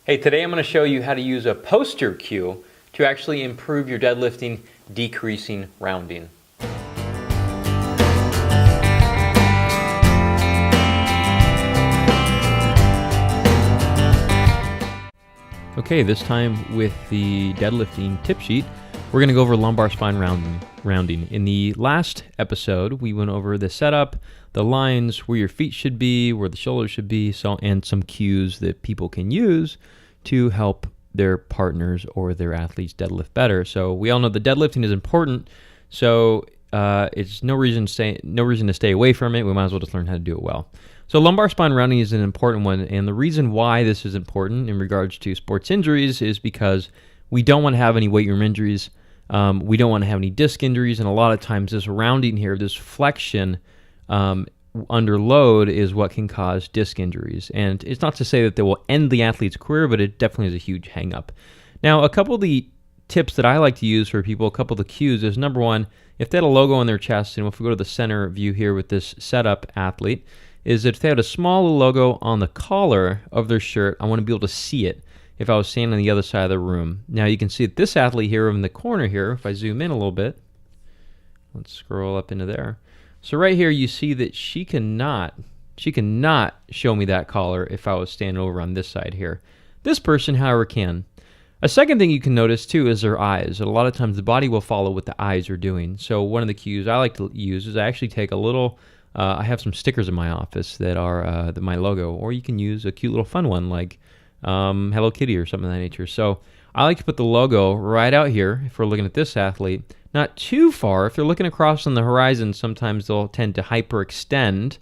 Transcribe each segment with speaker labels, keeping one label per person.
Speaker 1: Hey, today I'm going to show you how to use a poster cue to actually improve your deadlifting, decreasing rounding. Okay, this time with the deadlifting tip sheet, we're going to go over lumbar spine rounding. In the last episode, we went over the setup, the lines, where your feet should be, where the shoulders should be, and some cues that people can use to help their partners or their athletes deadlift better. So we all know that deadlifting is important, so it's no reason to stay away from it. We might as well just learn how to do it well. So lumbar spine rounding is an important one, and the reason why this is important in regards to sports injuries is because we don't want to have any weight room injuries. We don't want to have any disc injuries, and a lot of times this rounding here, this flexion under load is what can cause disc injuries. And it's not to say that they will end the athlete's career, but it definitely is a huge hang up. Now, a couple of the tips that I like to use for people, a couple of the cues is, number one, if they had a logo on their chest, and if we go to the center view here with this setup athlete, is that if they had a small logo on the collar of their shirt, I want to be able to see it if I was standing on the other side of the room. Now you can see that this athlete here in the corner here, if I zoom in a little bit, let's scroll up into there. So right here you see that she cannot show me that collar if I was standing over on this side here. This person, however, can. A second thing you can notice too is their eyes. A lot of times the body will follow what the eyes are doing. So one of the cues I like to use is I actually take a little, I have some stickers in my office that are my logo, or you can use a cute little fun one like Hello Kitty or something of that nature. So I like to put the logo right out here if we're looking at this athlete. Not too far. If they're looking across on the horizon, sometimes they'll tend to hyperextend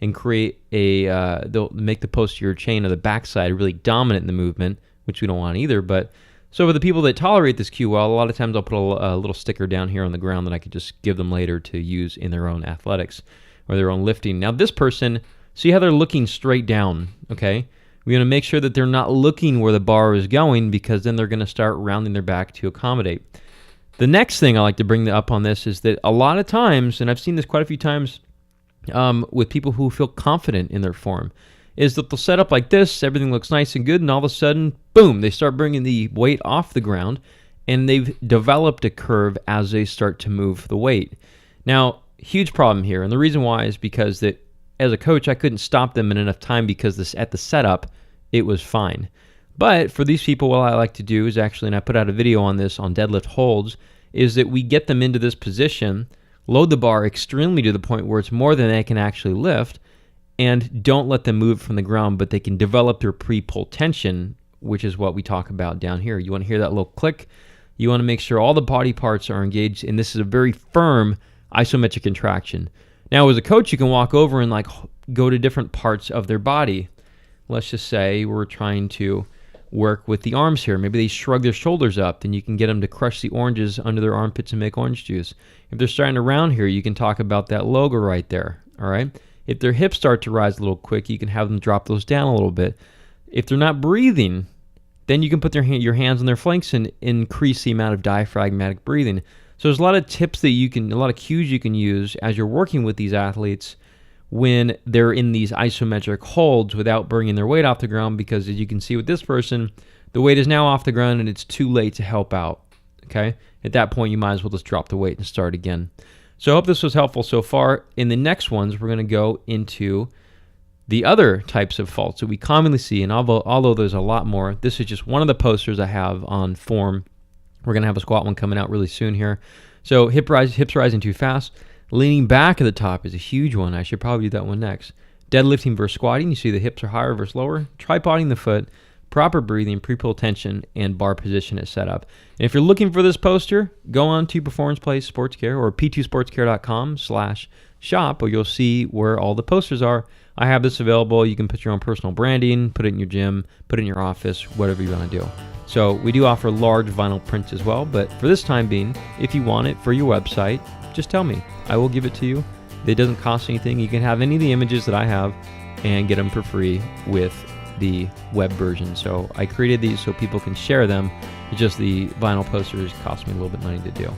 Speaker 1: and create they'll make the posterior chain of the backside really dominant in the movement, which we don't want either. But so for the people that tolerate this cue well, a lot of times I'll put a little sticker down here on the ground that I could just give them later to use in their own athletics or their own lifting. Now this person, see how they're looking straight down, okay? We want to make sure that they're not looking where the bar is going, because then they're going to start rounding their back to accommodate. The next thing I like to bring up on this is that a lot of times, and I've seen this quite a few times with people who feel confident in their form, is that they'll set up like this, everything looks nice and good, and all of a sudden, boom, they start bringing the weight off the ground, and they've developed a curve as they start to move the weight. Now, huge problem here, and the reason why is because that as a coach, I couldn't stop them in enough time because at the setup, it was fine. But for these people, what I like to do is actually, and I put out a video on this on deadlift holds, is that we get them into this position, load the bar extremely to the point where it's more than they can actually lift, and don't let them move from the ground, but they can develop their pre-pull tension, which is what we talk about down here. You want to hear that little click. You want to make sure all the body parts are engaged, and this is a very firm isometric contraction. Now, as a coach, you can walk over and go to different parts of their body. Let's just say we're trying to work with the arms here. Maybe they shrug their shoulders up, then you can get them to crush the oranges under their armpits and make orange juice. If they're starting to round here, you can talk about that logo right there, all right? If their hips start to rise a little quick, you can have them drop those down a little bit. If they're not breathing, then you can put your hands on their flanks and increase the amount of diaphragmatic breathing. So there's a lot of tips a lot of cues you can use as you're working with these athletes when they're in these isometric holds without bringing their weight off the ground, because as you can see with this person, the weight is now off the ground and it's too late to help out, okay? At that point, you might as well just drop the weight and start again. So I hope this was helpful so far. In the next ones, we're going to go into the other types of faults that we commonly see, and although there's a lot more, this is just one of the posters I have on form. We're going to have a squat one coming out really soon here. So hips rising too fast. Leaning back at the top is a huge one. I should probably do that one next. Deadlifting versus squatting. You see the hips are higher versus lower. Tripoding the foot. Proper breathing, pre-pull tension, and bar position at setup. And if you're looking for this poster, go on to Performance Place Sports Care or p2sportscare.com/shop, or you'll see where all the posters are. I have this available. You can put your own personal branding, put it in your gym, put it in your office, whatever you want to do. So we do offer large vinyl prints as well, but for this time being, if you want it for your website, just tell me. I will give it to you. It doesn't cost anything. You can have any of the images that I have and get them for free with the web version. So I created these so people can share them. It's just the vinyl posters cost me a little bit of money to do.